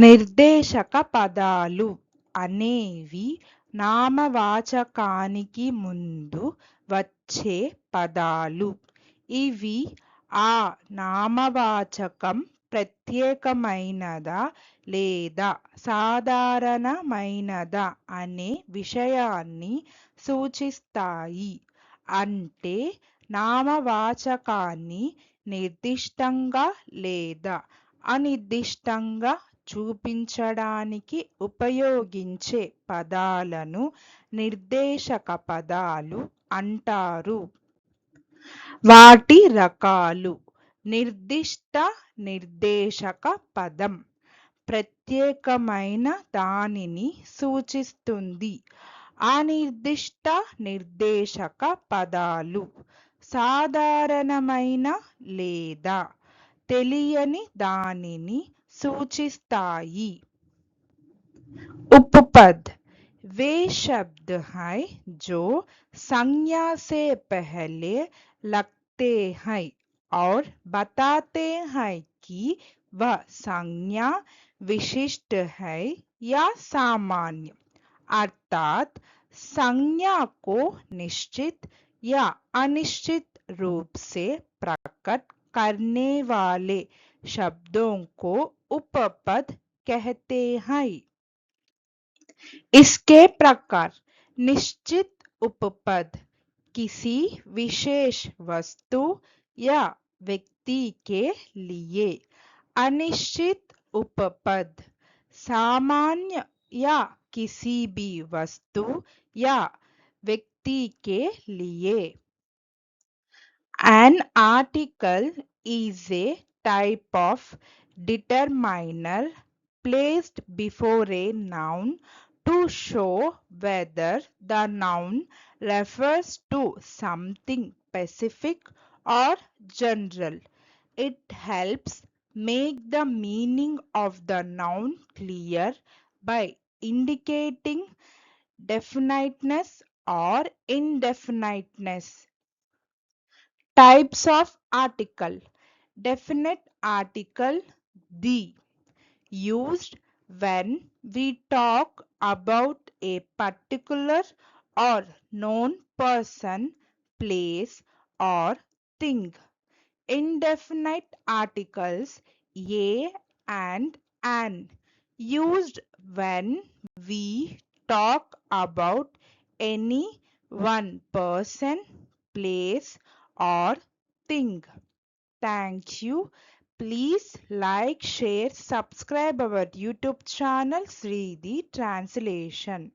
నిర్దేశక పదాలు అనేవి నామవాచకానికి ముందు వచ్చే పదాలు. ఇవి ఆ నామవాచకం ప్రత్యేకమైనదా లేదా సాధారణమైనదా అనే విషయాన్ని సూచిస్తాయి. అంటే నామవాచకాన్ని నిర్దిష్టంగా లేదా అనిర్దిష్టంగా చూపించడానికి ఉపయోగించే పదాలను నిర్దేశక పదాలు అంటారు. వాటి రకాలు: నిర్దిష్ట నిర్దేశక పదం ప్రత్యేకమైన దానిని సూచిస్తుంది. అనిర్దిష్ట నిర్దేశక పదాలు సాధారణమైన లేదా తెలియని దానిని सूचिस्ताई। उपपद वे शब्द हैं जो संज्ञा से पहले लगते हैं और बताते हैं कि वह संज्ञा विशिष्ट है या सामान्य। अर्थात संज्ञा को निश्चित या अनिश्चित रूप से प्रकट करने वाले शब्दों को उपपद कहते हैं। इसके प्रकार: निश्चित उपपद किसी विशेष वस्तु या व्यक्ति के लिए, अनिश्चित उपपद सामान्य या किसी भी वस्तु या व्यक्ति के लिए। An article is a type of determiner placed before a noun to show whether the noun refers to something specific or general. It helps make the meaning of the noun clear by indicating definiteness or indefiniteness. Types of article: definite article the, used when we talk about a particular or known person, place or thing. Indefinite articles a and an, used when we talk about any one person, place or thing. Thank you. Please like, share, subscribe our YouTube channel Sridhi Translation.